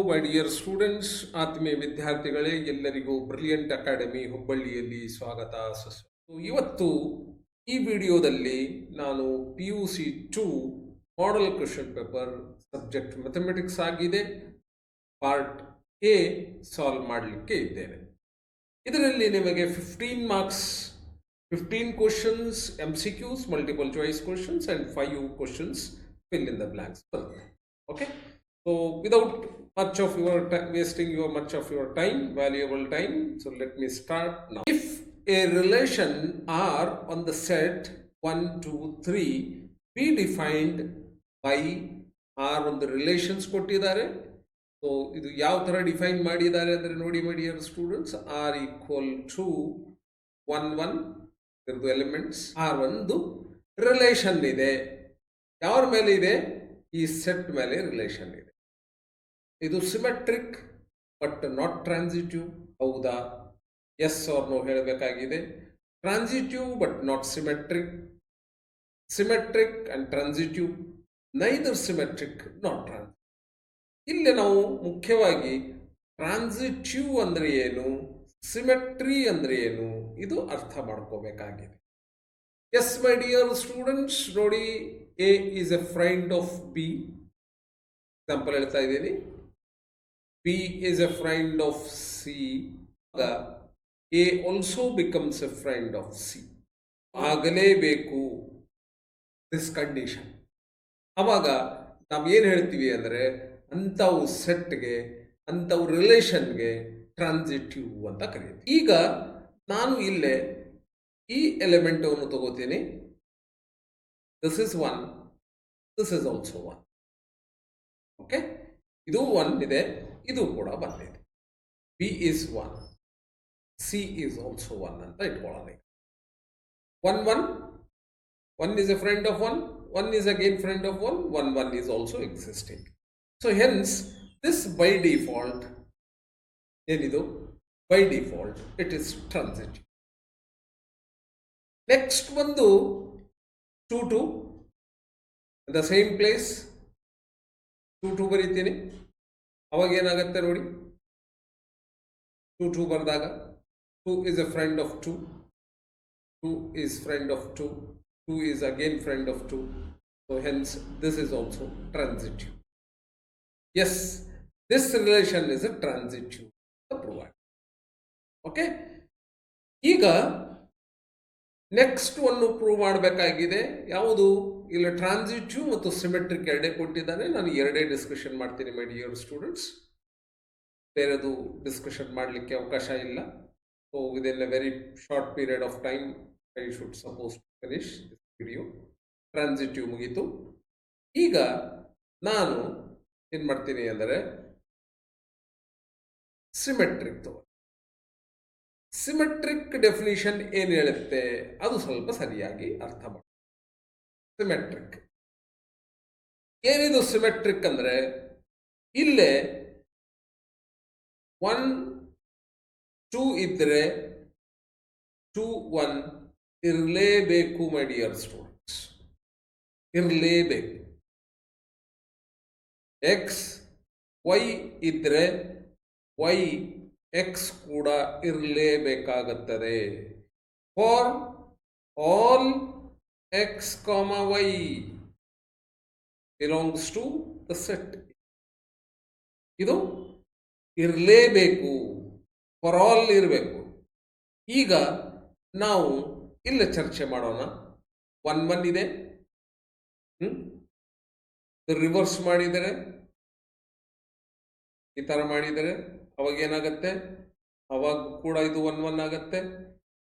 ಮೈ dear students, ಆತ್ಮೀಯ ವಿದ್ಯಾರ್ಥಿಗಳೇ, ಎಲ್ಲರಿಗೂ ಬ್ರಿಲಿಯಂಟ್ ಅಕಾಡೆಮಿ ಹುಬ್ಬಳ್ಳಿಯಲ್ಲಿ ಸ್ವಾಗತ ಸುಸ್ವಾಗತ. ಇವತ್ತು ಈ ವಿಡಿಯೋದಲ್ಲಿ ನಾನು PUC 2 model question paper subject mathematics ಆಗಿದೆ ಪಾರ್ಟ್ ಎ ಸಾಲ್ವ್ ಮಾಡಲಿಕ್ಕೆ ಇದ್ದೇನೆ. ಇದರಲ್ಲಿ ನಿಮಗೆ 15 marks, 15 questions MCQs, multiple choice questions and 5 questions fill in the blanks ಬರುತ್ತೆ. Okay, so without much of your wasting much of your time, valuable time, so let me start now. If a relation R on the set 1 2 3 be defined by R on the relations ಕೊಟ್ಟಿದ್ದಾರೆ. So ಇದು ಯಾವ ತರ define ಮಾಡಿದ್ದಾರೆ ಅಂದ್ರೆ ನೋಡಿ my dear students, R equal to 1 1 ಇದರದ್ದು elements. R ಒಂದು relation ಇದೆ. ಯಾರ ಮೇಲೆ ಇದೆ? ಈ ಸೆಟ್ ಮೇಲೆ ರಿಲೇಷನ್ ಇದೆ. ಇದು ಸಿಮೆಟ್ರಿಕ್ ಬಟ್ ನಾಟ್ ಟ್ರಾನ್ಸಿಟಿವ್. ಹೌದಾ? ಎಸ್ ಆರ್ ನೋ ಹೇಳಬೇಕಾಗಿದೆ. Transitive but not symmetric, symmetric and transitive, neither symmetric not transitive. ಇಲ್ಲಿ ನಾವು ಮುಖ್ಯವಾಗಿ ಟ್ರಾನ್ಸಿಟಿವ್ ಅಂದ್ರೆ ಏನು, ಸಿಮೆಟ್ರಿ ಅಂದ್ರೆ ಏನು, ಇದು ಅರ್ಥ ಮಾಡ್ಕೋಬೇಕಾಗಿದೆ. ಎಸ್ ಮೈ ಡಿಯರ್ ಸ್ಟೂಡೆಂಟ್ಸ್, ನೋಡಿ, A is A friend of B. Example ಹೇಳ್ತಾ ಇದ್ದೀನಿ. B is A friend of C. A also becomes A friend of C. ಆಗಲೇಬೇಕು ದಿಸ್ ಕಂಡೀಷನ್. ಅವಾಗ ನಾವು ಏನು ಹೇಳ್ತೀವಿ ಅಂದರೆ ಅಂಥವು ಸೆಟ್ಗೆ, ಅಂಥವು ರಿಲೇಷನ್ಗೆ ಟ್ರಾನ್ಸಿಟಿವ್ ಅಂತ ಕರೀತೀವಿ. ಈಗ ನಾನು ಇಲ್ಲೇ ಈ ಎಲಿಮೆಂಟನ್ನು ತಗೋತೀನಿ. This is 1, this is also 1. Okay, ಇದು 1 ಇದೆ, ಇದು ಕೂಡ 1 ಇದೆ. B is 1, C is also 1 ಅಂತ ಇಟ್ಕೊಳ್ಳೋಣ. 1 1 1 is a friend of 1, 1 is again friend of 1, 1 1 is also existing. So hence this by default, ಏನಿದು by default it is transitive. Next ಒಂದು 2 2 the same place 2 2 ಬರೀತೀನಿ. ಅವಾಗ ಏನಾಗುತ್ತೆ ನೋಡಿ, 2 2 ಬರೆದಾಗ 2 is a friend of 2, 2 is friend of 2, 2 is again friend of 2. So hence this is also transitive. Yes, this relation is a transitive provide. Okay, ಈಗ next ಒಂದು prove ಮಾಡಬೇಕಾಗಿದೆ. ಯಾವುದು? ಇಲ್ಲಿ ಟ್ರಾನ್ಸಿಟಿವ್ ಮತ್ತು ಸಿಮೆಟ್ರಿಕ್ ಎರಡೇ ಕೊಟ್ಟಿದ್ದಾನೆ. ನಾನು ಎರಡೇ ಡಿಸ್ಕಷನ್ ಮಾಡ್ತೀನಿ ಮೈ ಡಿಯರ್ ಸ್ಟೂಡೆಂಟ್ಸ್. ಬೇರೆದು ಡಿಸ್ಕಷನ್ ಮಾಡಲಿಕ್ಕೆ ಅವಕಾಶ ಇಲ್ಲ. So within a very short period of time I should suppose to finish this video. Transitive ಮುಗೀತು. ಈಗ ನಾನು ಏನು ಮಾಡ್ತೀನಿ ಅಂದರೆ ಸಿಮೆಟ್ರಿಕ್ ತಗೋ. ಸಿಮೆಟ್ರಿಕ್ ಡೆಫಿನಿಷನ್ ಏನು ಹೇಳುತ್ತೆ ಅದು ಸ್ವಲ್ಪ ಸರಿಯಾಗಿ ಅರ್ಥ ಮಾಡಿ. ಸಿಮೆಟ್ರಿಕ್ ಏನಿದು? ಸಿಮೆಟ್ರಿಕ್ ಅಂದ್ರೆ ಇಲ್ಲೇ 1 2 ಇದ್ರೆ 2 1 ಇರಲೇಬೇಕು ಮೈ ಡಿಯರ್ ಸ್ಟೂಡೆಂಟ್ಸ್, ಇರಲೇಬೇಕು. ಎಕ್ಸ್ ವೈ ಇದ್ರೆ ವೈ ಎಕ್ಸ್ ಕೂಡ ಇರಲೇಬೇಕಾಗುತ್ತದೆ. For all X comma Y belongs to the set. ಇದು ಇರಲೇಬೇಕು, ಫಾರ್ ಆಲ್ ಇರಬೇಕು. ಈಗ ನಾವು ಇಲ್ಲ ಚರ್ಚೆ ಮಾಡೋಣ. 1 1 ಇದೆ, ರಿವರ್ಸ್ ಮಾಡಿದರೆ, ಈ ಥರ ಮಾಡಿದರೆ ಅವಾಗ ಏನಾಗತ್ತೆ? ಅವಾಗ ಕೂಡ ಇದು 1 1 ಆಗತ್ತೆ.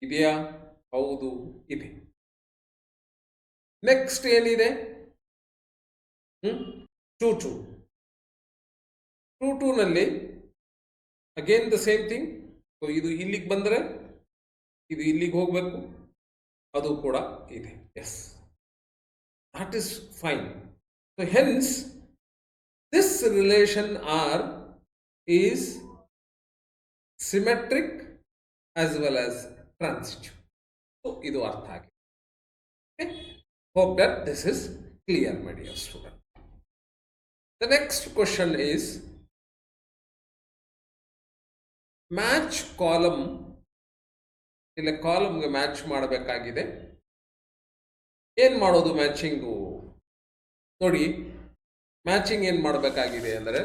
ಇದೆಯಾ? ಹೌದು, ಇದೆ. ನೆಕ್ಸ್ಟ್ ಏನಿದೆ? 2 2 2 2 ನಲ್ಲಿ again the same thing. So ಇದು ಇಲ್ಲಿಗೆ ಬಂದರೆ ಇದು ಇಲ್ಲಿಗೆ ಹೋಗಬೇಕು, ಅದು ಕೂಡ ಇದೆ. Yes, that is fine. So hence this relation R is symmetric as well as transitive. So idu artha agide. Okay, hope that this is clear my dear student. The next question is match column, ಇಲ್ಲ ಕಾಲಮ್ಗೆ match ಮಾಡಬೇಕಾಗಿದೆ. ಏನು ಮಾಡೋದು matching ನೋಡಿ. Matching ಏನು ಮಾಡಬೇಕಾಗಿದೆ ಅಂದರೆ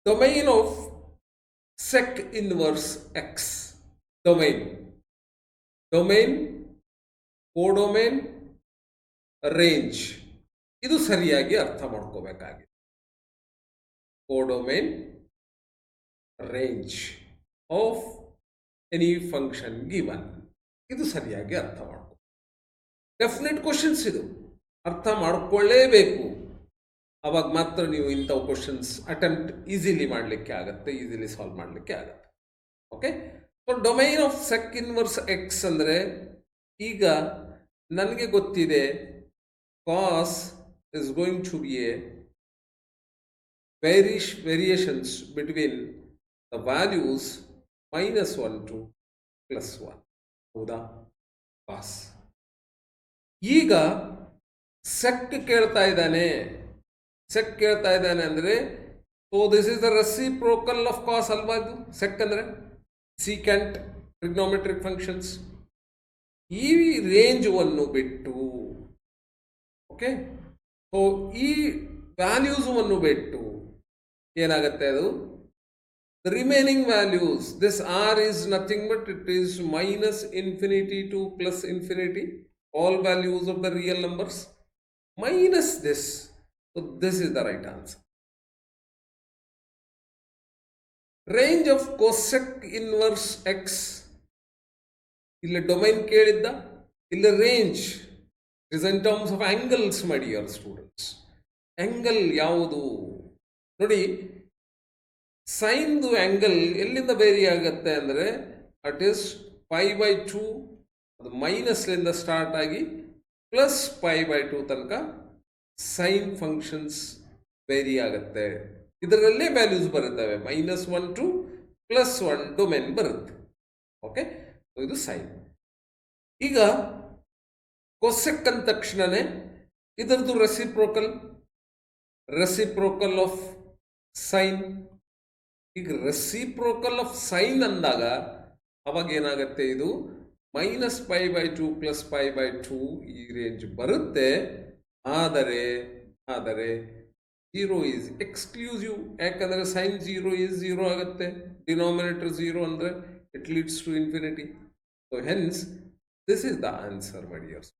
domain of sec inverse x, domain, codomain, range, ಇದು ಸರಿಯಾಗಿ ಅರ್ಥ ಮಾಡ್ಕೋಬೇಕಾಗಿದೆ. Codomain, range of any function given, ಇದು ಸರಿಯಾಗಿ ಅರ್ಥ ಮಾಡ್ಕೊ. ಡೆಫಿನೆಟ್ ಕ್ವಶನ್ಸ್ ಇದು, ಅರ್ಥ ಮಾಡ್ಕೊಳ್ಳೇಬೇಕು. ಅವಾಗ ಮಾತ್ರ ನೀವು ಇಂಥವು ಕ್ವಶನ್ಸ್ ಅಟೆಂಪ್ಟ್ ಈಸಿಲಿ ಮಾಡಲಿಕ್ಕೆ ಆಗುತ್ತೆ, ಈಸಿಲಿ ಸಾಲ್ವ್ ಮಾಡಲಿಕ್ಕೆ ಆಗುತ್ತೆ. Okay, so domain of sec inverse x ಅಂದರೆ, ಈಗ ನನಗೆ ಗೊತ್ತಿದೆ cos is going to be a variations between the values -1 to +1. ಹೌದಾ? ಪಾಸ್. ಈಗ ಸೆಕ್ ಕೇಳ್ತಾ ಇದ್ದಾನೆ ಅಂದರೆ, so this is the reciprocal of cos ಅಲ್ವಾ? ಇದು ಸೆಕ್ ಅಂದರೆ ಸೀಕೆಂಟ್ ಟ್ರಿಗ್ನೋಮೆಟ್ರಿಕ್ ಫಂಕ್ಷನ್ಸ್. ಈ ರೇಂಜನ್ನು ಬಿಟ್ಟು, ಓಕೆ, ಸೊ ಈ ವ್ಯಾಲ್ಯೂಸನ್ನು ಬಿಟ್ಟು ಏನಾಗುತ್ತೆ ಅದು, the remaining values, this R is nothing but it is -infinity to +infinity, all values of the real numbers minus this. So this is the right answer. Range of cosec inverse x, ಇಲ್ಲಿ domain ಕೇಳಿದ್ದ, ಇಲ್ಲಿ range is in terms of angles. My dear students, angle ಯಾವುದು ನೋಡಿ. ಸೈನ್ದು angle ಎಲ್ಲಿಂದ very ಆಗುತ್ತೆ ಅಂದರೆ, at is π/2, ಅದು ಮೈನಸ್ಲಿಂದ start ಆಗಿ +π/2 ತನಕ ಸೈನ್ ಫಂಕ್ಷನ್ಸ್ ವೇರಿ ಆಗುತ್ತೆ. ಇದರಲ್ಲೇ ವ್ಯಾಲ್ಯೂಸ್ ಬರುತ್ತವೆ, -1 to +1 ಡೊಮೇನ್ ಬರುತ್ತೆ. ಓಕೆ, ಇದು ಸೈನ್. ಈಗ ಕೊಸೆಕ್ ಅಂದ ತಕ್ಷಣನೇ ಇದರದ್ದು ರೆಸಿಪ್ರೋಕಲ್ ಆಫ್ ಸೈನ್. ಈಗ ರೆಸಿಪ್ರೋಕಲ್ ಆಫ್ ಸೈನ್ ಅಂದಾಗ ಅವಾಗ ಏನಾಗುತ್ತೆ, ಇದು -π/2 +π/2 ಈ ರೇಂಜ್ ಬರುತ್ತೆ. ಆದರೆ 0 ಈಸ್ ಎಕ್ಸ್ಕ್ಲೂಸಿವ್. ಯಾಕಂದರೆ ಸೈನ್ 0 ಈಸ್ 0 ಆಗುತ್ತೆ, ಡಿನಾಮಿನೇಟರ್ 0 ಅಂದರೆ it leads to infinity. So hence this is the answer, my dears.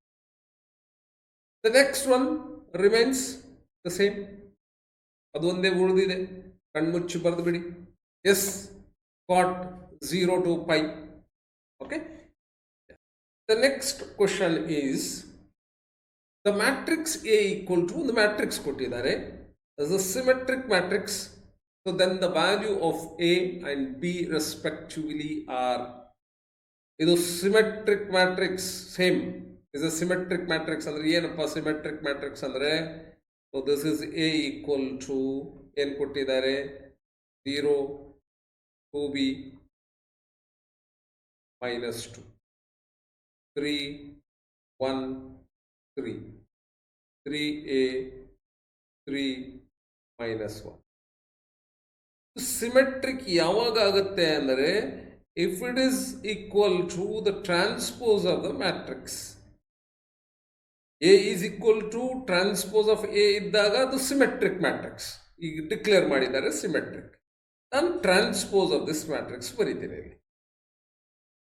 The next one remains the same, ಅದು ಒಂದೇ ಉಳಿದಿದೆ, ಕಣ್ಮುಚ್ಚಿ ಬರೆದು ಬಿಡಿ. Yes, cot 0 to π. Okay. The next question is the matrix A equal to, the matrix ಕೊಟ್ಟಿದ್ದಾರೆ as a symmetric matrix. So then the value of A and B respectively are, ಇದು symmetric matrix, same is a symmetric matrix. ಅಂದ್ರೆ ಏನಪ್ಪ symmetric matrix ಅಂದ್ರೆ, so this is A equal to, ಏನು ಕೊಟ್ಟಿದ್ದಾರೆ, 0 2b -2, 3 1 3, 3a 3 -1. Symmetric ಯಾವಾಗ ಆಗುತ್ತೆ ಅಂದರೆ, if it is equal to the transpose of the matrix. A is equal to transpose of A ಇದ್ದಾಗ ಅದು ಸಿಮೆಟ್ರಿಕ್ ಮ್ಯಾಟ್ರಿಕ್ಸ್. ಈಗ ಡಿಕ್ಲೇರ್ ಮಾಡಿದ್ದಾರೆ ಸಿಮೆಟ್ರಿಕ್. ನಾನು ಟ್ರಾನ್ಸ್ಪೋಸ್ ಆಫ್ ದಿಸ್ ಮ್ಯಾಟ್ರಿಕ್ಸ್ ಬರೀತೀನಿ ಇಲ್ಲಿ.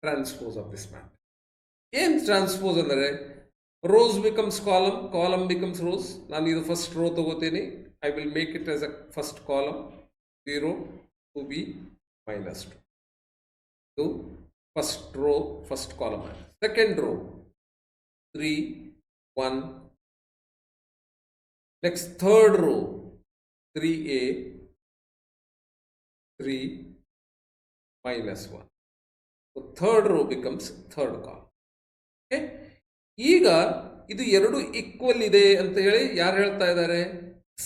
ಟ್ರಾನ್ಸ್ಪೋಸ್ ಆಫ್ ದಿಸ್ ಮ್ಯಾಟ್ರಿಕ್ಸ್ ಏನು ಟ್ರಾನ್ಸ್ಪೋಸ್ ಅಂದರೆ, rows becomes column, column becomes rows. ನಾನು ಇದು ಫಸ್ಟ್ ರೋ ತಗೋತೀನಿ, I will make it as a first column, 0 2b -2. ಇದು first row, first column. Second row 3 1. Next third row 3a 3 -1. So third row becomes third column. Okay? ಈಗ ಇದು ಎರಡು equal ಇದೆ ಅಂತ ಹೇಳಿ ಯಾರು ಹೇಳ್ತಾ ಇದ್ದಾರೆ,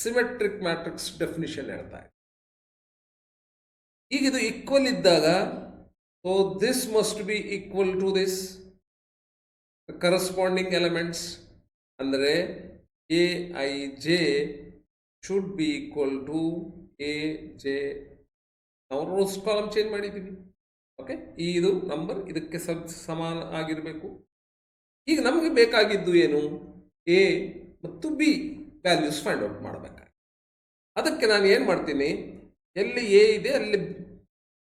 ಸಿಮೆಟ್ರಿಕ್ ಮ್ಯಾಟ್ರಿಕ್ಸ್ ಡೆಫಿನಿಷನ್ ಹೇಳ್ತಾ ಇದೆ. ಈಗ ಇದು ಈಕ್ವಲ್ ಇದ್ದಾಗ, so this must be equal to this corresponding elements. ಅಂದರೆ AIJ should be equal to AJ ನಾವು ರೋಸ್ ಕಾಲಮ್ ಚೇಂಜ್ ಮಾಡಿದ್ದೀವಿ. ಓಕೆ, ಇದು ನಂಬರ್ ಇದಕ್ಕೆ ಸಮಾನ ಆಗಿರಬೇಕು. ಈಗ ನಮಗೆ ಬೇಕಾಗಿದ್ದು ಏನು? ಎ ಮತ್ತು ಬಿ ವ್ಯಾಲ್ಯೂಸ್ ಫೈಂಡ್ ಔಟ್ ಮಾಡಬೇಕಾಗಿ. ಅದಕ್ಕೆ ನಾನು ಏನು ಮಾಡ್ತೀನಿ, ಎಲ್ಲಿ ಎ ಇದೆ ಅಲ್ಲಿ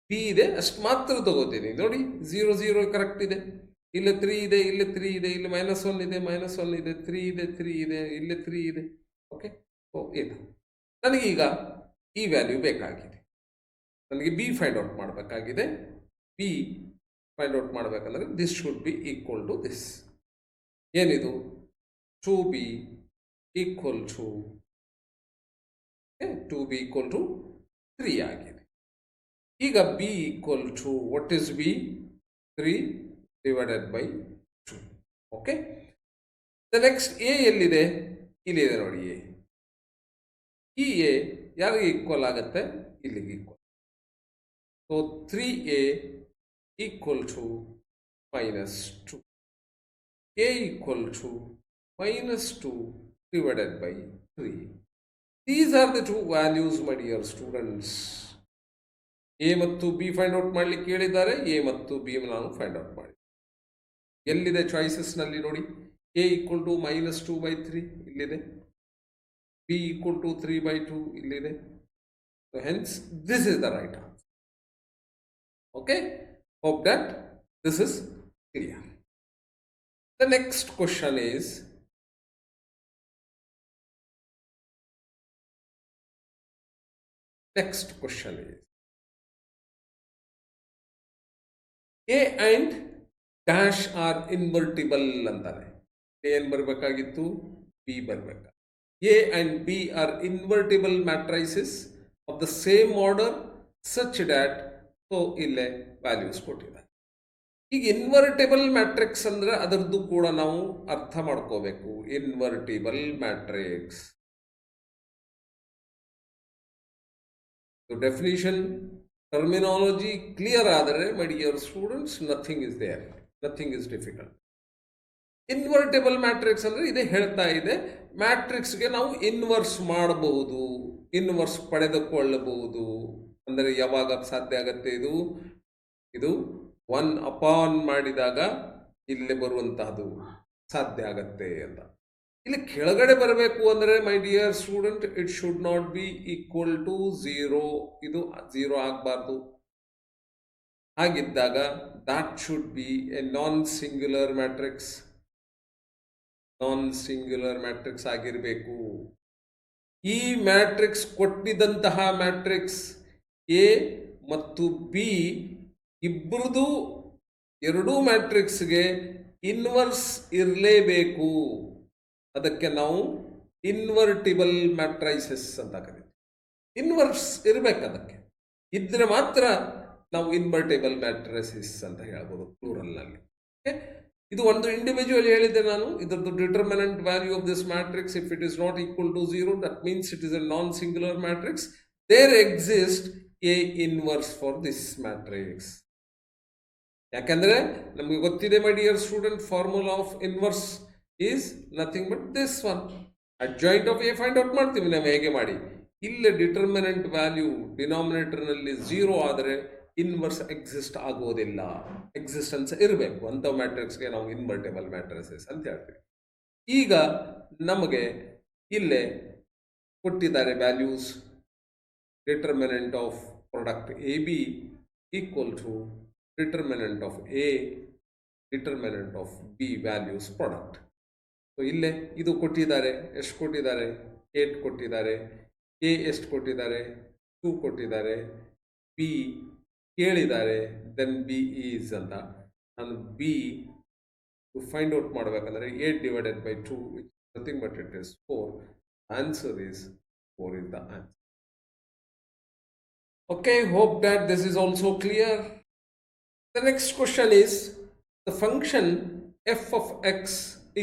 ಬಿ ಇದೆ ಅಷ್ಟು ಮಾತ್ರ ತಗೋತೀನಿ. ನೋಡಿ, 0 0 ಕರೆಕ್ಟ್ ಇದೆ, ಇಲ್ಲಿ 3 ಇದೆ, ಇಲ್ಲಿ 3 ಇದೆ, ಇಲ್ಲಿ -1 ಇದೆ, -1 ಇದೆ, 3 ಇದೆ, 3 ಇದೆ, ಇಲ್ಲಿ 3 ಇದೆ. ಓಕೆ, ಓ ಇದು ನನಗೀಗ ಈ ವ್ಯಾಲ್ಯೂ ಬೇಕಾಗಿದೆ. ನನಗೆ ಬಿ ಫೈಂಡ್ ಔಟ್ ಮಾಡಬೇಕಾಗಿದೆ. ಬಿ ಫೈಂಡ್ ಔಟ್ ಮಾಡಬೇಕಂದ್ರೆ this should be equal to this. ಏನಿದು? 2b ಈಕ್ವಲ್ ಟು 3 ಆಗಿದೆ. ಈಗ B equal to what is B? 3 divided by 2. Okay, the next A ಎಲ್ಲಿದೆ? ಇಲ್ಲಿದೆ ನೋಡಿ ಎ. ಈ ಎ ಯಾರಿಗೆ ಈಕ್ವಲ್ ಆಗುತ್ತೆ? ಇಲ್ಲಿಗೆ equal. So 3a equal to -2. a equal to -2 divided by 3. These are the two values, my dear students. a ಮತ್ತು b find out ಮಾಡಲಿಕ್ಕೆ ಹೇಳಿದ್ದಾರೆ. a ಮತ್ತು b ನಾನು ಫೈಂಡ್ ಔಟ್ ಮಾಡಿ. ಎಲ್ಲಿದೆ ಚಾಯ್ಸಸ್ನಲ್ಲಿ ನೋಡಿ? a ಈಕ್ವಲ್ ಟು -2/3 ಇಲ್ಲಿದೆ, b ಈಕ್ವಲ್ ಟು 3/2 ಇಲ್ಲಿದೆ. So hence this is the right answer. Okay, hope that this is clear. The next question is, A and dash are invertible ಅಂತಾರೆ. ಏನು ಬರಬೇಕಾಗಿತ್ತು? B ಬರಬೇಕು. A and B are invertible matrices of the same order such that, so ಇಲ್ಲೇ values ಕೊಟ್ಟಿದ್ದಾರೆ. ಈಗ invertible matrix ಅಂದ್ರೆ ಅದರದ್ದು ಕೂಡ ನಾವು ಅರ್ಥ ಮಾಡ್ಕೋಬೇಕು. Invertible matrix definition terminology clear ಆದರೆ my dear students, nothing is there, nothing is difficult. Invertible matrix ಅಂದ್ರೆ ಇದೇ ಹೇಳ್ತಾ ಇದೆ, ಮ್ಯಾಟ್ರಿಕ್ಸ್ಗೆ ನಾವು ಇನ್ವರ್ಸ್ ಮಾಡಬಹುದು, ಇನ್ವರ್ಸ್ ಪಡೆದುಕೊಳ್ಳಬಹುದು. ಅಂದರೆ ಯಾವಾಗ ಸಾಧ್ಯ ಆಗತ್ತೆ? ಇದು 1 ಅಪಾನ್ ಮಾಡಿದಾಗ ಇಲ್ಲಿ ಬರುವಂತಹದ್ದು ಸಾಧ್ಯ ಆಗತ್ತೆ ಅಂತ. ಇಲ್ಲಿ ಕೆಳಗಡೆ ಬರಬೇಕು ಅಂದರೆ my dear student, it should not be equal to 0. ಇದು 0 ಆಗಬಾರ್ದು. ಹಾಗಿದ್ದಾಗ that should be a non singular matrix. Non singular matrix ಆಗಿರಬೇಕು. ಈ ಮ್ಯಾಟ್ರಿಕ್ಸ್ ಕೊಟ್ಟಿದ್ದಂತಹ ಮ್ಯಾಟ್ರಿಕ್ಸ್ ಎ ಮತ್ತು ಬಿ ಇಬ್ಬರದು ಎರಡೂ ಮ್ಯಾಟ್ರಿಕ್ಸ್ಗೆ ಇನ್ವರ್ಸ್ ಇರಲೇಬೇಕು. ಅದಕ್ಕೆ ನಾವು ಇನ್ವರ್ಟಿಬಲ್ ಮ್ಯಾಟ್ರೈಸಸ್ ಅಂತ ಕರೀತೀವಿ. ಇನ್ವರ್ಸ್ ಇರಬೇಕು, ಅದಕ್ಕೆ ಇದ್ರೆ ಮಾತ್ರ ನಾವು ಇನ್ವರ್ಟೇಬಲ್ ಮ್ಯಾಟ್ರೈಸಸ್ ಅಂತ ಹೇಳ್ಬೋದು ಪ್ಲೂರಲ್ನಲ್ಲಿ. ಇದು ಒಂದು ಇಂಡಿವಿಜುವಲ್ ಹೇಳಿದ್ದೆ ನಾನು. ಇದರದ್ದು determinant value of this matrix, if it is not equal to 0, that means it is a non singular matrix. There exist a inverse for this matrix. ಯಾಕಂದ್ರೆ ನಮಗೆ ಗೊತ್ತಿದೆ my dear student, formula of inverse is nothing but this one. Adjoint of A find out ಮಾಡ್ತೀವಿ ನಾವು ಹೇಗೆ ಮಾಡಿ. ಇಲ್ಲಿ determinant value ಡಿನಾಮಿನೇಟರ್ನಲ್ಲಿ 0 ಆದರೆ inverse exist ಆಗೋದಿಲ್ಲ. ಎಕ್ಸಿಸ್ಟೆನ್ಸ್ ಇರಬೇಕು. ಅಂಥ ಮ್ಯಾಟ್ರಿಕ್ಸ್ಗೆ ನಾವು ಇನ್ವರ್ಟೇಬಲ್ ಮ್ಯಾಟ್ರಿಸಸ್ ಅಂತ ಹೇಳ್ತೀವಿ. ಈಗ ನಮಗೆ ಇಲ್ಲೇ ಕೊಟ್ಟಿದ್ದಾರೆ ವ್ಯಾಲ್ಯೂಸ್. Determinant of product A B equal to determinant of A, determinant of B values product. So ಇಲ್ಲೇ ಇದು ಕೊಟ್ಟಿದ್ದಾರೆ. ಎಷ್ಟು ಕೊಟ್ಟಿದ್ದಾರೆ? 8 ಕೊಟ್ಟಿದ್ದಾರೆ. ಎ ಎಷ್ಟು ಕೊಟ್ಟಿದ್ದಾರೆ? 2 ಕೊಟ್ಟಿದ್ದಾರೆ. ಬಿ ಕೇಳಿದ್ದಾರೆ, ದೆನ್ ಬಿ ಈಸ್ ಅಂತ. ನಾನು ಬಿ ಫೈಂಡ್ ಔಟ್ ಮಾಡಬೇಕಂದ್ರೆ 8 divided by 2 which nothing but it is 4. Answer is 4 is the answer. Okay, hope that this is also clear. The next question is, the function f of x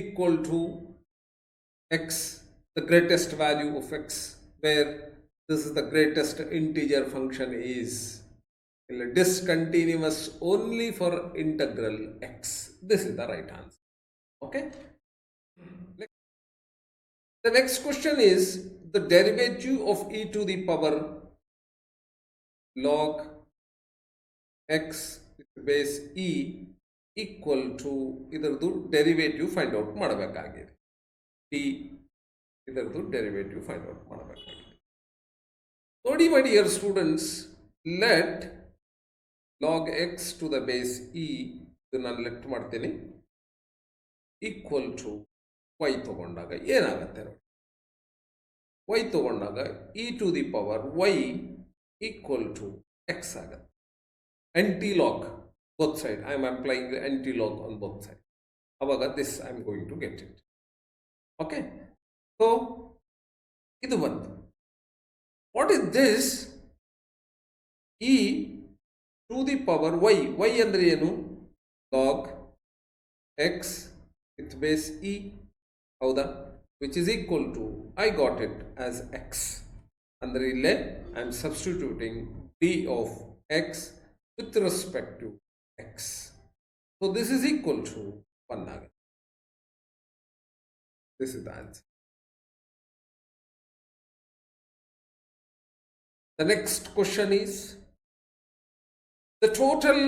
equal to x, the greatest value of x, where this is the greatest integer function, is discontinuous only for integral x. This is the right answer. Okay. The next question is, the derivative of e to the power log X base E equal to ಇದರದ್ದು derivative find out ಮಾಡಬೇಕಾಗಿದೆ. T ಇದರದ್ದು derivative find out ಮಾಡಬೇಕಾಗಿದೆ. ನೋಡಿ my dear students, let log X to the base E, ಇದು ನಾನು let ಮಾಡ್ತೀನಿ, equal to Y ತಗೊಂಡಾಗ ಏನಾಗುತ್ತೆ ನೋಡಿ. ವೈ ತಗೊಂಡಾಗ E to the power Y equal to X ಆಗುತ್ತೆ. anti-log both side. I am applying the anti-log on both sides. Avaga this I am going to get it. Okay. So, idu bantu. What is this? E to the power y. Y andre enu? Log x with base e. Hauda? Which is equal to, I got it as x. Andre ille I am substituting d of x with respect to x. So this is equal to 1. This is the answer. The next question is, the total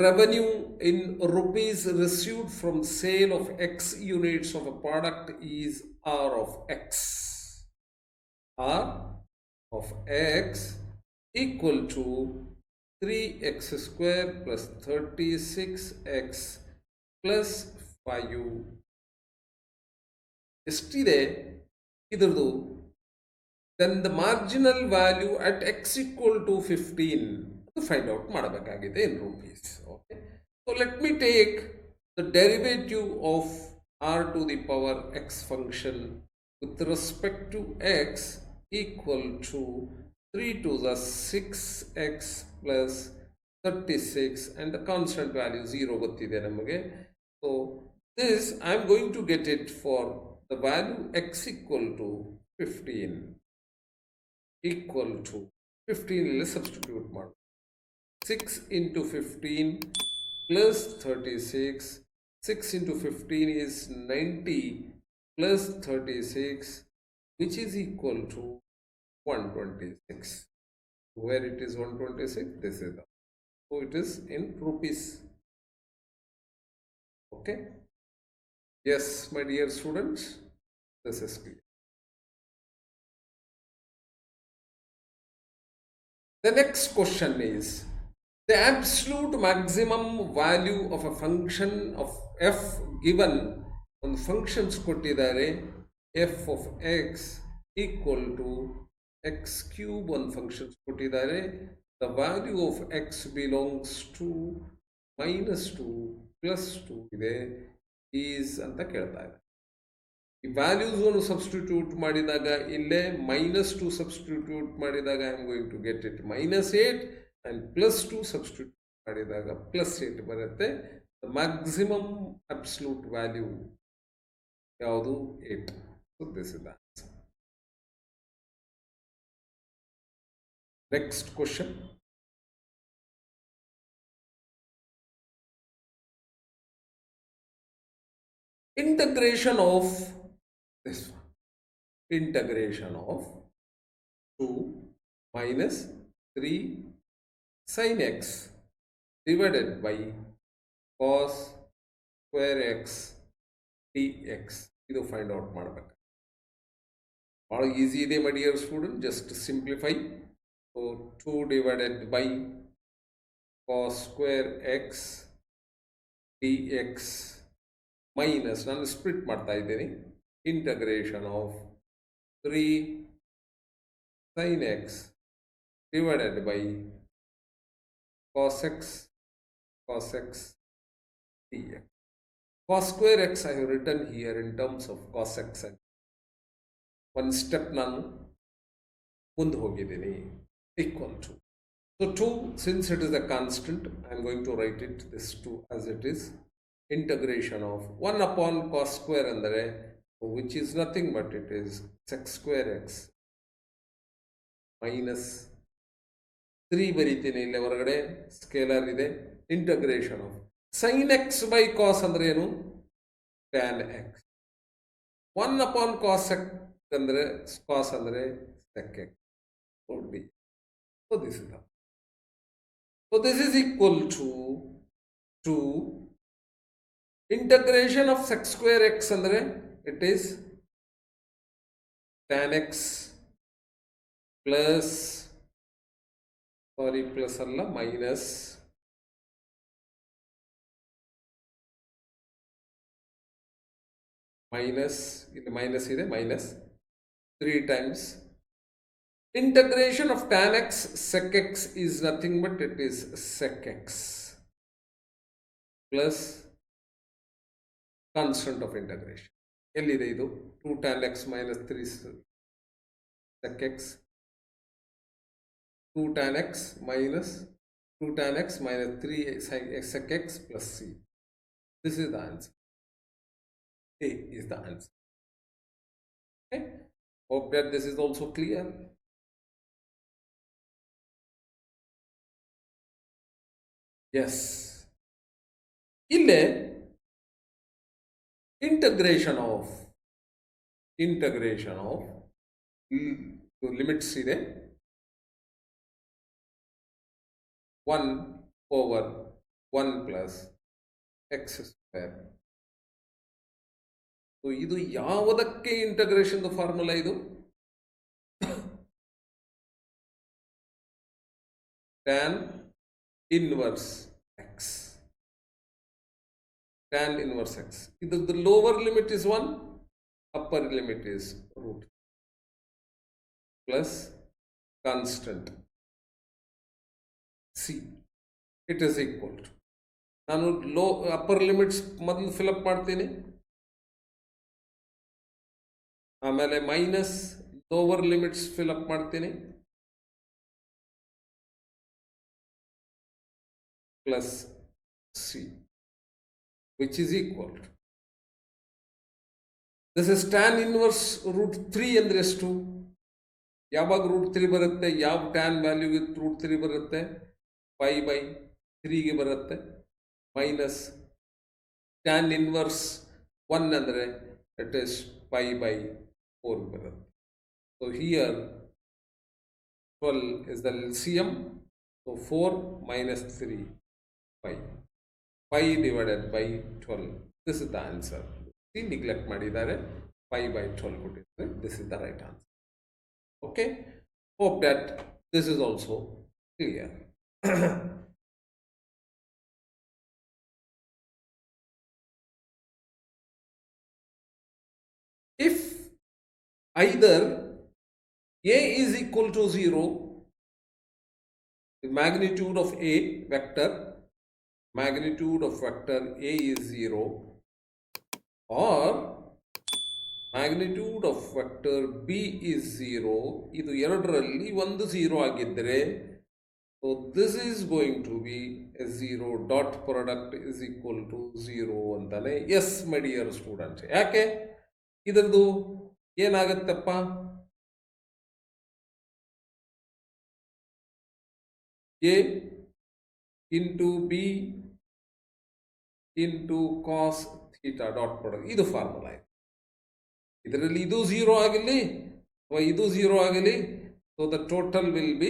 revenue in rupees received from sale of x units of a product is R of x. R of x equal to 3x square plus 36x plus 5 ಎಷ್ಟಿದೆ ಇದರದು. then the marginal value at x equal to 15 ಅದು find out ಮಾಡಬೇಕಾಗಿದೆ in rupees. Okay, so let me take the derivative of r to the power x function with respect to x equal to 3 to the 6x plus 36 and the constant value 0 gottide namage. So this I am going to get it for the value x equal to 15 equal to 15 ille substitute maadu. 6 into 15 plus 36, 6 into 15 is 90 plus 36, which is equal to 126. Where it is 126, this is the, so it is in rupees. Okay, yes my dear students, this is clear. The next question is, the absolute maximum value of a function of f given on functions kottidare f of x equal to x cube on functions kottidare, the value of x belongs to -2 plus 2 ಇದೆ is ಅಂತ ಕೇಳ್ತಾ ಇದೆ. ಈ values ಅನ್ನು substitute ಮಾಡಿದಾಗ ಇಲ್ಲೇ -2 substitute ಮಾಡಿದಾಗ I am going to get it -8 and +2 substitute ಮಾಡಿದಾಗ +8 ಬರುತ್ತೆ. ಮ್ಯಾಕ್ಸಿಮಮ್ ಅಬ್ಸಲ್ಯೂಟ್ ವ್ಯಾಲ್ಯೂ ಯಾವುದು? 8. So this is the answer. Next question. Integration of this one. Integration of 2 minus 3 sin x divided by cos square x dx. ಇದು find out ಮಾಡಬೇಕು. ಭಾಳ easy ಇದೆ ಮೈ dear student, just simplify. So 2 divided by cos square x dx minus, ನಾನು split ಮಾಡ್ತಾ ಇದ್ದೀನಿ, integration of 3 sin x divided by cos x dx. Cos square x I have written here in terms of cos x. and one step ನಾನು ಮುಂದೆ ಹೋಗಿದ್ದೀನಿ, equal to. So 2, since it is a constant, I am going to write it this 2 as it is. Integration of 1 upon cos square ಅಂದರೆ, which is nothing but it is sec square x minus 3 ಬರೀತೀನಿ, ಇಲ್ಲಿ ಹೊರಗಡೆ scalar ಇದೆ. Integration of sin x by cos ಅಂದರೆ ಏನು? tan x. 1 upon cos x ಅಂದರೆ cos ಅಂದರೆ sec x. So this is the So this is equal to integration of sec square x andre it is tan x plus plus alla minus ಇಲ್ಲಿ minus ಇದೆ minus 3 times integration of tan x sec x is nothing but it is sec x plus constant of integration. ಎಲ್ಲಿದೆ ಇದು 2 tan x minus 3 sec x 2 tan x minus 2 tan x minus 3 sec x plus c. This is the answer. A is the answer. Okay. Hope that this is also clear. Yes. Ille integration of limits ಇದೆ 1 over 1 plus x square. So ಇದು ಯಾವುದಕ್ಕೆ integration formula ಇದು tan inverse x. Tan inverse x. Either the lower limit is 1, upper limit is root plus constant c. It is equal to. ನಾನು upper limits ಮೊದಲು fill up ಮಾಡ್ತೀನಿ, ಆಮೇಲೆ minus lower limits fill up ಮಾಡ್ತೀನಿ, plus C which is equal to this is tan inverse root 3 ಅಂದ್ರೆ ಎಷ್ಟು? ಯಾವಾಗ root 3 ಬರುತ್ತೆ, ಯಾವ ಟ್ಯಾನ್ ವ್ಯಾಲ್ಯೂಗೆ ರೂಟ್ 3 ಬರುತ್ತೆ? 5/3 ಗೆ ಬರುತ್ತೆ. ಮೈನಸ್ ಟ್ಯಾನ್ ಇನ್ವರ್ಸ್ 1 ಅಂದರೆ ಇಟ್ ಇಸ್ 5/4 ಬರುತ್ತೆ. So here 12 is the LCM. So 4 minus 3 5. 5 divided by 12. This is the answer. See, neglect ಮಾಡಿದ್ದಾರೆ, 5/12 ಕೊಟ್ಟಿದ್ದಾರೆ. This is the right answer. Okay. Hope that this is also clear. If either a is equal to 0, the magnitude of a vector a is 0, or magnitude of vector b is 0, ಇದು ಎರಡರಲ್ಲಿ ಒಂದು 0 ಆಗಿದ್ದರೆ, so this is going to be a 0 dot product is equal to 0 ಅಂತಾನೆ. S ಮೈ dear students, ಯಾಕೆ ಇದರದು ಏನಾಗತ್ತಪ್ಪ? a into b into cos theta dot product, ಇದು formula ಇದೆ. ಇದರಲ್ಲಿ ಇದು 0 ಆಗಲಿ ಅಥವಾ ಇದು 0 ಆಗಲಿ, so the total will be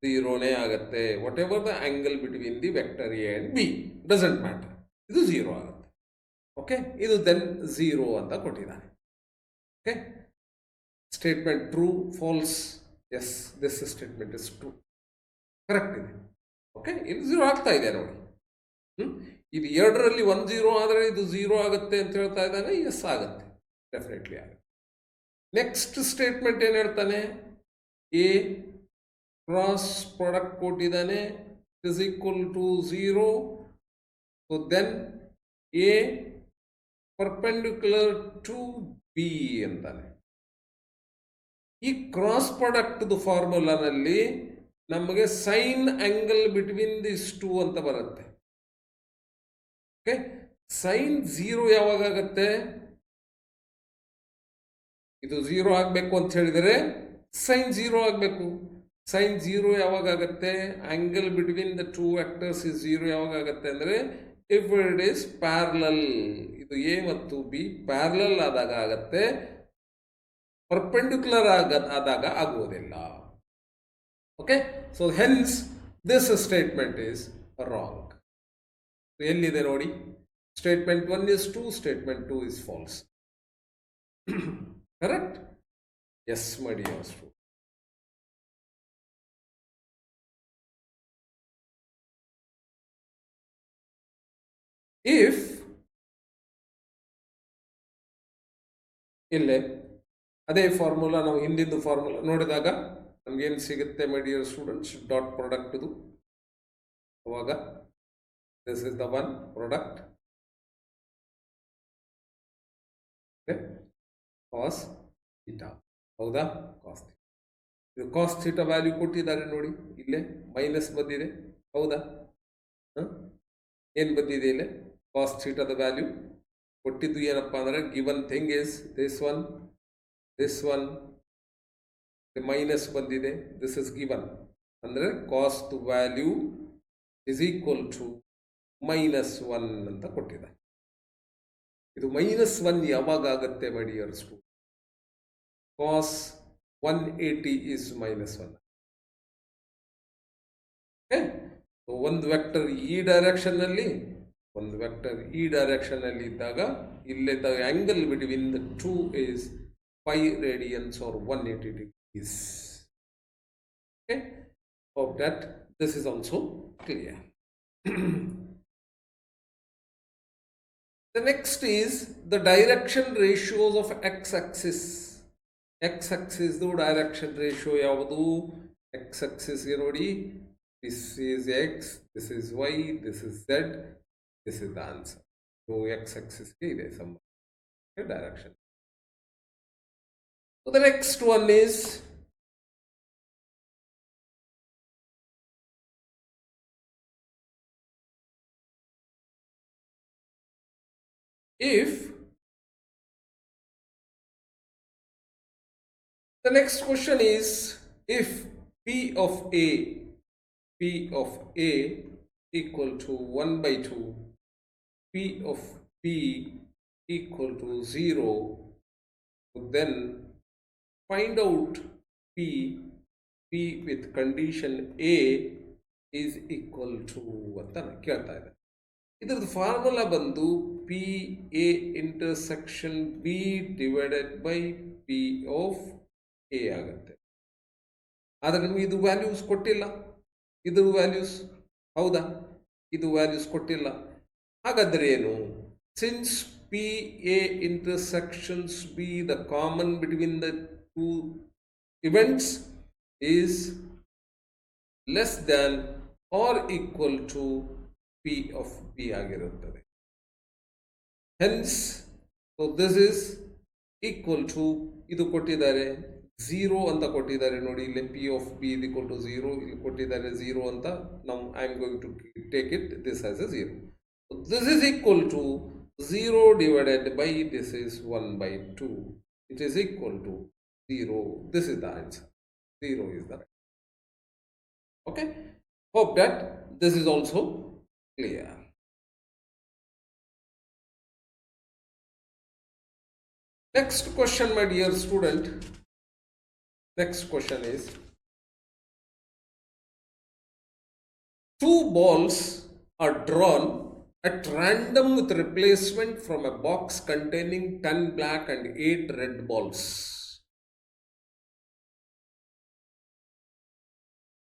0ನೇ ಆಗುತ್ತೆ. Whatever the angle between the vector A and B doesn't matter, ಇದು 0 ಆಗುತ್ತೆ. ಓಕೆ, ಇದು ದೆನ್ 0 ಅಂತ ಕೊಟ್ಟಿದ್ದಾನೆ. Okay, statement true false? Yes, this statement is true, correct ಇದೆ. ಓಕೆ, ಇದು 0 ಆಗ್ತಾ ಇದೆ ನೋಡಿ. ಇದು ಎರಡರಲ್ಲಿ 1 0 ಆದರೆ ಇದು 0 ಆಗುತ್ತೆ ಅಂತ ಹೇಳ್ತಾ ಇದ್ದಾನೆ. ಎಸ್, ಆಗುತ್ತೆ, ಡೆಫಿನೆಟ್ಲಿ ಆಗುತ್ತೆ. ನೆಕ್ಸ್ಟ್ ಸ್ಟೇಟ್ಮೆಂಟ್ ಏನು ಹೇಳ್ತಾನೆ? ಎ ಕ್ರಾಸ್ ಪ್ರಾಡಕ್ಟ್ ಕೊಟ್ಟಿದ್ದಾನೆ, is equal to 0. So then A perpendicular to B ಅಂತಾನೆ. ಈ ಕ್ರಾಸ್ ಪ್ರಾಡಕ್ಟ್ ಫಾರ್ಮುಲಾನಲ್ಲಿ ನಮಗೆ sine angle between this two ಅಂತ ಬರುತ್ತೆ. ಓಕೆ, ಸೈನ್ 0 ಯಾವಾಗ ಆಗುತ್ತೆ? ಇದು 0 ಆಗಬೇಕು ಅಂತ ಹೇಳಿದರೆ ಸೈನ್ 0 ಆಗಬೇಕು. ಸೈನ್ 0 ಯಾವಾಗ ಆಗುತ್ತೆ? Angle between the two vectors is 0 ಯಾವಾಗ ಆಗುತ್ತೆ ಅಂದರೆ ಇಫ್ ಇಟ್ ಈಸ್ ಪ್ಯಾರಲಲ್. ಇದು ಎ ಮತ್ತು ಬಿ ಪ್ಯಾರಲಲ್ ಆದಾಗ ಆಗತ್ತೆ, ಪರ್ಪೆಂಡಿಕ್ಯುಲರ್ ಆದಾಗ ಆಗುವುದಿಲ್ಲ. Okay, so hence this statement is wrong. ಎಲ್ಲಿದೆ ನೋಡಿ, statement 1 is true, statement 2 is false. Correct? Yes, my dear student. If ಇಲ್ಲೇ ಅದೇ ಫಾರ್ಮುಲಾ ನಾವು ಹಿಂದಿಂದು ಫಾರ್ಮುಲಾ ನೋಡಿದಾಗ ನಮಗೇನು ಸಿಗುತ್ತೆ ಮೈ ಡಿಯರ್ ಸ್ಟೂಡೆಂಟ್ಸ್, ಡಾಟ್ ಪ್ರಾಡಕ್ಟ್ದು ಅವಾಗ this is the one product cos theta. ಹೌದಾ? Cos theta. ಇದು ಕಾಸ್ ಥೀಟಾ ವ್ಯಾಲ್ಯೂ ಕೊಟ್ಟಿದ್ದಾರೆ ನೋಡಿ, ಇಲ್ಲೇ ಮೈನಸ್ ಬಂದಿದೆ. ಹೌದಾ? ಏನು ಬಂದಿದೆ ಇಲ್ಲೇ? ಕಾಸ್ ಥೀಟಾದ ವ್ಯಾಲ್ಯೂ ಕೊಟ್ಟಿದ್ದು ಏನಪ್ಪ ಅಂದರೆ given thing is this one minus ಬಂದಿದೆ. ದಿಸ್ ಇಸ್ ಗಿವನ್ ಅಂದರೆ cos value is equal to -1 ಅಂತ ಕೊಟ್ಟಿದ್ದಾರೆ. ಇದು -1 ಯಾವಾಗ ಆಗುತ್ತೆ my dear student? Cos 180 is -1. ಒಂದು ವೆಕ್ಟರ್ ಈ ಡೈರೆಕ್ಷನ್ನಲ್ಲಿ, ಒಂದು ವೆಕ್ಟರ್ ಈ ಡೈರೆಕ್ಷನ್ನಲ್ಲಿ ಇದ್ದಾಗ ಇಲ್ಲೇ the angle between the two is 5 radians or 180 degrees. Okay, hope that this is also clear. The next is the direction ratios of x-axis. X-axis the direction ratio ಯಾವುದು? X-axis ಗೆ ನೋಡಿ, this is x, this is y, this is z, this is the answer. So x-axis ಗೆ ಇದೆ ಸಂಬಂಧ direction. So the next one is if the next question is if P of A equal to 1/2, P of B equal to 0, then find out P with condition A is equal to ಅಂತ ಕೇಳ್ತಾ ಇದೆ. ಇದರದ್ದು formula ಬಂದು P A intersection B divided by P of A ಆಗುತ್ತೆ. ಆದರೆ ನಿಮಗೆ ಇದು values ಕೊಟ್ಟಿಲ್ಲ, ಇದು ವ್ಯಾಲ್ಯೂಸ್. ಹೌದಾ? ಇದು ವ್ಯಾಲ್ಯೂಸ್ ಕೊಟ್ಟಿಲ್ಲ. ಹಾಗಾದರೆ ಏನು? Since P A intersections B the common between the two events is less than or equal to P of B ಆಗಿರುತ್ತದೆ. Hence so this is equal to, ಇದು ಕೊಟ್ಟಿದ್ದಾರೆ 0 ಅಂತ ಕೊಟ್ಟಿದ್ದಾರೆ ನೋಡಿ, ಇಲ್ಲಿ P of B is equal to 0, ಇಲ್ಲಿ ಕೊಟ್ಟಿದ್ದಾರೆ 0 ಅಂತ. ನಾವು I am going to take it this as a 0. This is equal to 0 divided by this is 1/2. It is equal to 0. This is the answer. 0 is the right. Okay. Hope that this is also clear. Next question, my dear student. Next question is, two balls are drawn at random with replacement from a box containing 10 black and 8 red balls.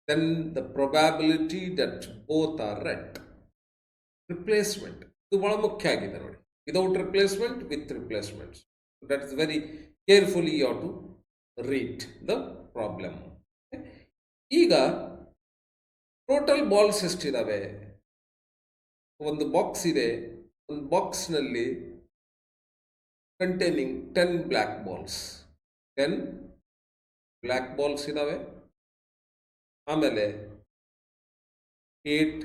Then the probability that both are red. Replacement. ಇದು ಬಹಳ ಮುಖ್ಯ ಆಗಿದೆ ನೋಡಿ. Without replacement, with replacements. That is very carefully you have to read the problem. ಈಗ total balls ಎಷ್ಟಿದಾವೆ? ಒಂದು box ಇದೆ, ಒಂದು ಬಾಕ್ಸ್ನಲ್ಲಿ containing 10 black balls, 10 black balls ಇದ್ದಾವೆ. ಆಮೇಲೆ 8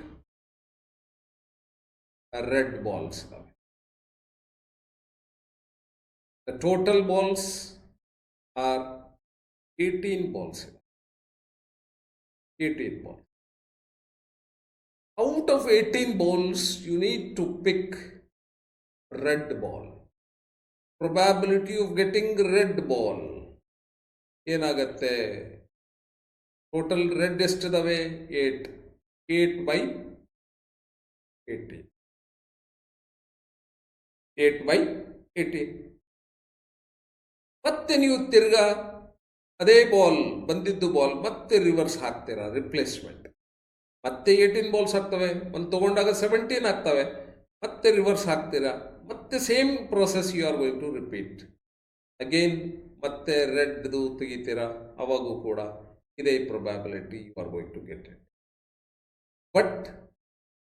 ರೆಡ್ ಬಾಲ್ಸ್ ಇದ್ದಾವೆ. The total balls are 18 balls. 18 balls. Out of 18 balls, you need to pick red ball. Probability of getting red ball ಏನಾಗತ್ತೆ? Total red ಎಷ್ಟಿದಾವೆ? 8. 8 by 18. 8 by 18. ಮತ್ತೆ ನೀವು ತಿರ್ಗಾ ಅದೇ ball ಬಂದಿದ್ದು ಬಾಲ್ ಮತ್ತೆ ರಿವರ್ಸ್ ಹಾಕ್ತೀರಾ, ರಿಪ್ಲೇಸ್ಮೆಂಟ್. ಮತ್ತೆ 18 ಬಾಲ್ಸ್ ಆಗ್ತವೆ, ಒಂದು ತಗೊಂಡಾಗ 17 ಆಗ್ತವೆ, ಮತ್ತೆ ರಿವರ್ಸ್ ಹಾಕ್ತೀರಾ, ಮತ್ತೆ same process you are going to repeat again. ಮತ್ತೆ ರೆಡ್ದು ತೆಗಿತೀರಾ, ಅವಾಗೂ ಕೂಡ ಇದೇ probability you are going to get it. But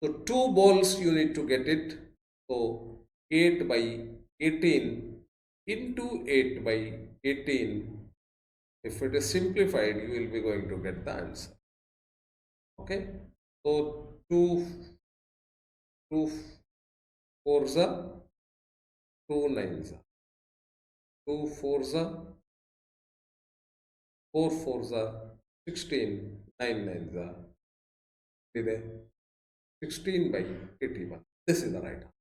so 2 balls you need to get it. So 8 by 18 into 8 by 18. If it is simplified, you will be going to get the answer. Okay. So 2 4s are 2 9s are 2 4s are 4 4s are 16, 9 9s are 16 by 81. This is the right answer.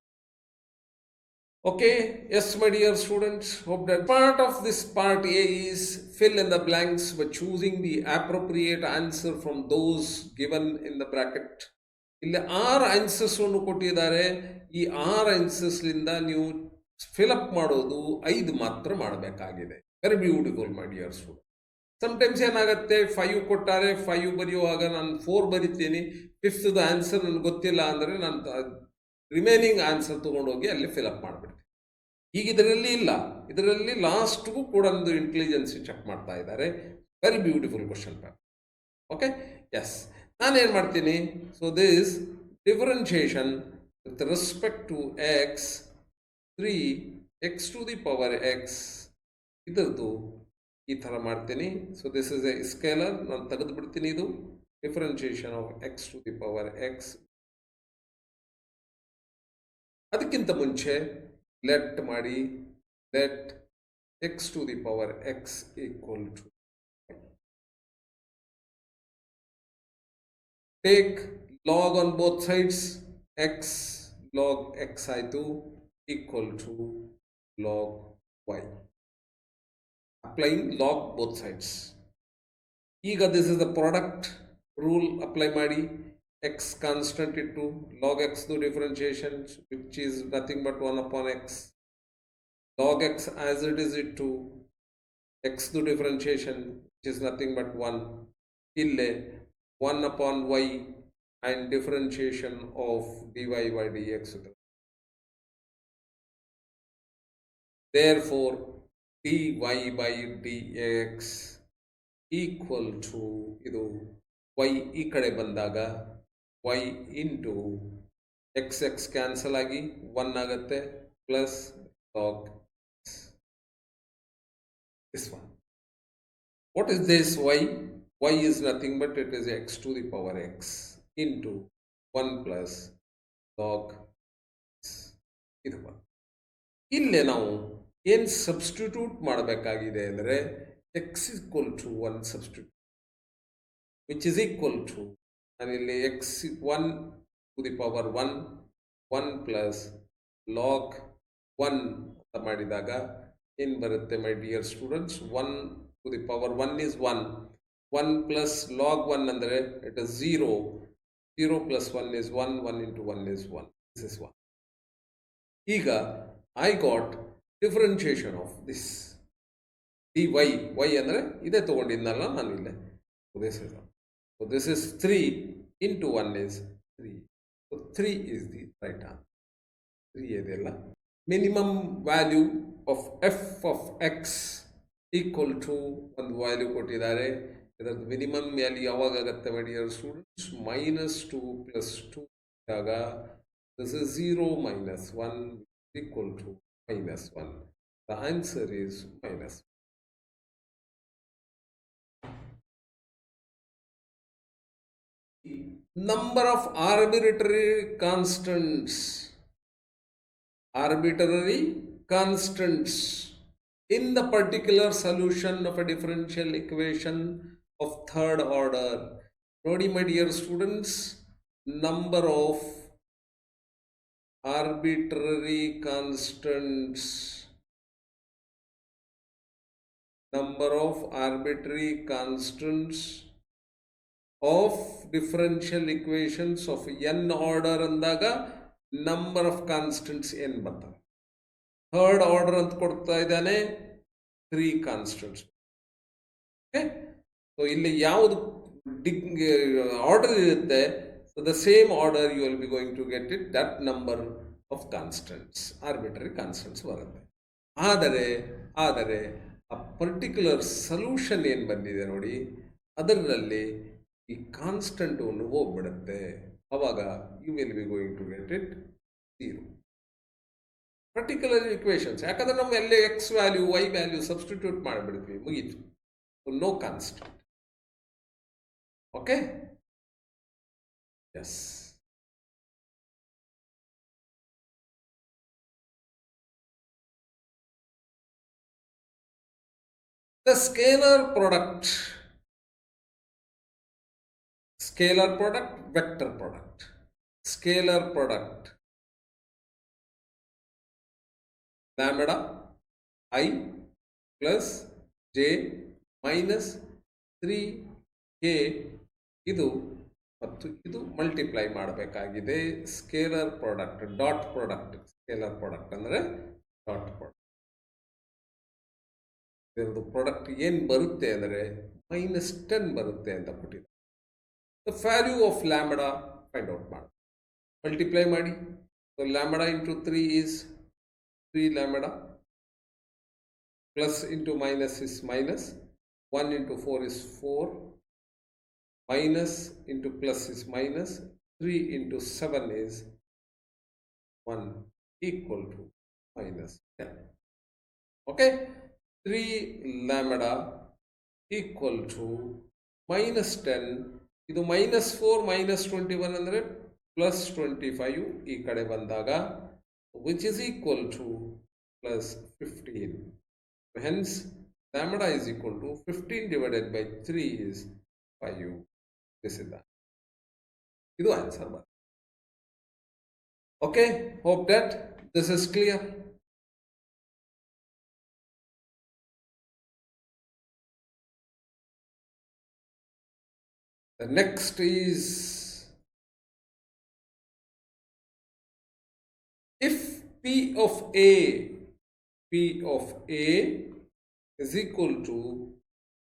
Okay, yes my dear students, hope that part of this part A is fill in the blanks by choosing the appropriate answer from those given in the bracket. ಇಲ್ಲಿ 6 answers ಅನ್ನು ಕೊಟ್ಟಿದ್ದಾರೆ. ಈ 6 answers ಲಿಂದ ನೀವು fill up ಮಾಡೋದು 5 ಮಾತ್ರ ಮಾಡಬೇಕಾಗಿದೆ. Very beautiful ಮೈ dear student. Sometimes ಏನಾಗುತ್ತೆ, 5 ಕೊಟ್ಟಾರೆ, 5 ಬರೆಯುವಾಗ ನಾನು 4 ಬರಿತೀನಿ, 5th ಆನ್ಸರ್ ನನಗೆ ಗೊತ್ತಿಲ್ಲ ಅಂದರೆ ನಾನು ರಿಮೈನಿಂಗ್ ಆನ್ಸರ್ ತೊಗೊಂಡೋಗಿ ಅಲ್ಲಿ ಫಿಲಪ್ ಮಾಡಿಬಿಡ್ತೀನಿ. ಈಗ ಇದರಲ್ಲಿ ಇಲ್ಲ, ಇದರಲ್ಲಿ ಲಾಸ್ಟ್ಗೂ ಕೂಡ ಒಂದು ಇಂಟೆಲಿಜೆನ್ಸಿ ಚೆಕ್ ಮಾಡ್ತಾ ಇದ್ದಾರೆ. Very beautiful question paper. Okay, yes, ನಾನೇನು ಮಾಡ್ತೀನಿ, so this differentiation with respect to x 3x to the power x ಇದರದ್ದು ಈ ಥರ ಮಾಡ್ತೀನಿ. So this is a scalar, ನಾನು ತೆಗೆದು ಬಿಡ್ತೀನಿ. ಇದು differentiation of x to the power x. ಅದಕ್ಕಿಂತ ಮುಂಚೆ ಲೆಟ್ ಮಾಡಿ, let x to the power x equal to, take log on both sides, x log x ಆಯಿತು equal to log y. Applying log both sides. ಈಗ this is the product rule apply ಮಾಡಿ. x constant ಇಟ್ಟು log x ದು differentiation which is nothing but 1 upon x. log x as it is ಇಟ್ಟು x ದು differentiation which is nothing but 1. ಇಲ್ಲೇ 1 upon y and differentiation of dy by dx. Therefore dy by dx equal to ಇದು y ಈ ಕಡೆ ಬಂದಾಗ y into x x cancel ಆಗಿ 1 ಆಗುತ್ತೆ plus log x. This one. What is this y? Y is nothing but it is x to the power x into 1 plus log x. ಇದು one. ಇಲ್ಲೇ ನಾವು ಏನು substitute ಮಾಡಬೇಕಾಗಿದೆ ಅಂದರೆ x equal to 1 substitute which is equal to, ನಾನಿಲ್ಲಿ x 1 to the power 1 1 plus log 1 ಅಂತ ಮಾಡಿದಾಗ ಏನು ಬರುತ್ತೆ ಮೈ dear students? 1 to the power 1 is 1. 1 plus log 1 ಅಂದರೆ it is 0. 0 plus 1 is 1. 1 into 1 is 1. This is 1. ಈಗ I got differentiation of this dy. y ಅಂದರೆ ಇದೇ ತೊಗೊಂಡಿದ್ನಲ್ಲ ನಾನು ಇಲ್ಲೇ. So this is 3 into 1 is 3. So 3 is the right answer. 3 ಇದೆಲ್ಲ. Minimum value of f of x equal to ಒಂದು value ಕೊಟ್ಟಿದ್ದಾರೆ. ಇದರದ್ದು minimum value ಯಾವಾಗ ಆಗುತ್ತೆ ಮೈ ಡಿಯರ್ ಸ್ಟೂಡೆಂಟ್ಸ್? -2 plus 2 ಆಗ this is 0 minus 1 equal to -1. The answer is -1. Number of arbitrary constants in the particular solution of a differential equation of third order. Nodi my dear students, number of arbitrary constants of differential equations of an order ಅಂದಾಗ number of constants ಏನು ಬರ್ತವೆ. Third order ಅಂತ ಕೊಡ್ತಾ ಇದ್ದಾನೆ, 3 constants. Okay, so ಇಲ್ಲಿ ಯಾವುದು order ಇರುತ್ತೆ, so the same order you will be going to get it that number of constants, arbitrary constants ಬರುತ್ತೆ. ಆದರೆ ಆ ಪರ್ಟಿಕ್ಯುಲರ್ ಸೊಲ್ಯೂಷನ್ ಏನು ಬಂದಿದೆ ನೋಡಿ, ಅದರಲ್ಲಿ ಈ ಕಾನ್ಸ್ಟೆಂಟ್ ಒಂದು ಹೋಗ್ಬಿಡುತ್ತೆ. ಅವಾಗ you will be going to get it 0. Particular equations, ಯಾಕಂದ್ರೆ ನಾವು ಎಲ್ಲೇ x value y value substitute ಮಾಡಿಬಿಡ್ತೀವಿ, ಮುಗೀತು. No constant. Okay, yes. The scalar product, vector product, scalar product, lambda I plus j minus 3k ಇದು ಮತ್ತು ಇದು multiply ಮಾಡಬೇಕಾಗಿದೆ. Scalar product, dot product. Scalar product ಅಂದರೆ ಡಾಟ್ ಪ್ರಾಡಕ್ಟ್. ಇದರದ್ದು product ಏನು ಬರುತ್ತೆ ಅಂದರೆ -10 ಬರುತ್ತೆ ಅಂತ ಕೊಟ್ಟಿದ್ದಾರೆ. The value of lambda find out ಮಾಡಿ, ಮಲ್ಟಿಪ್ಲೈ ಮಾಡಿ. So lambda into 3 is 3 lambda, plus into minus is minus, 1 into 4 is 4, minus into plus is minus, 3 into 7 is 1 equal to -10. Okay, 3 lambda equal to -10. ಇದು -4 -21 ಅಂದರೆ +25 ಈ ಕಡೆ ಬಂದಾಗ, which is equal to +15. Hence lambda is equal to 15 divided by 3 is 5. This is that. ಇದು answer ಬರುತ್ತೆ. Okay, hope that this is clear. The next is, if P of A is equal to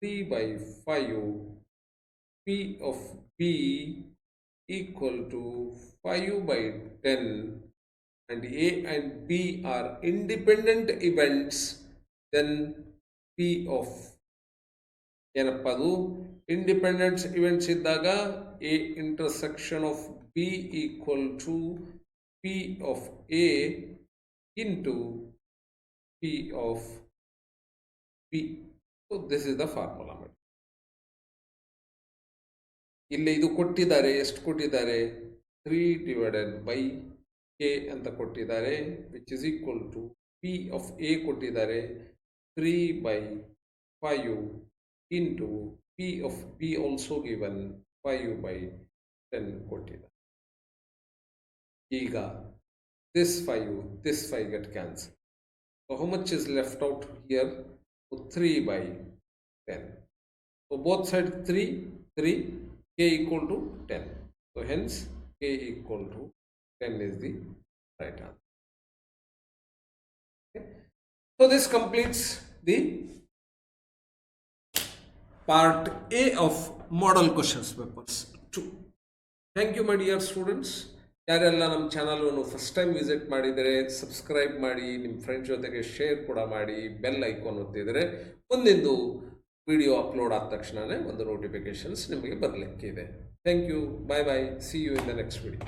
3/5, P of B equal to 5/10, and A and B are independent events, then P of ಏನಪ್ಪದು independent events ಇದ್ದಾಗ A intersection of B equal to P of A into P of B. So this is the formula. ಇಲ್ಲಿ ಇದು ಕೊಟ್ಟಿದ್ದಾರೆ, ಎಷ್ಟು ಕೊಟ್ಟಿದ್ದಾರೆ, 3 divided by K ಅಂತ ಕೊಟ್ಟಿದ್ದಾರೆ, which is equal to P of A ಕೊಟ್ಟಿದ್ದಾರೆ 3/5 into P of B also given 5/10 ಕೊಟ್ಟಿದ್ದಾರೆ. ಈಗ this 5 get cancelled. So how much is left out here? So 3/10. So both sides 3, K equal to 10. So hence K equal to 10 is the right answer. Okay. So this completes the part A of model questions papers 2. Thank you my dear students. ಯಾರೆಲ್ಲ ನಮ್ಮ ಚಾನಲನ್ನು first time visit ಮಾಡಿದರೆ subscribe ಮಾಡಿ, ನಿಮ್ಮ friends ಜೊತೆಗೆ share ಕೂಡ ಮಾಡಿ, bell icon ಒತ್ತಿದರೆ ಮುಂದಿಂದು ವಿಡಿಯೋ ಅಪ್ಲೋಡ್ ಆದ ತಕ್ಷಣವೇ ಒಂದು ನೋಟಿಫಿಕೇಶನ್ಸ್ ನಿಮಗೆ ಬರಲಿಕ್ಕಿದೆ. Thank you, bye bye, see you in the next video.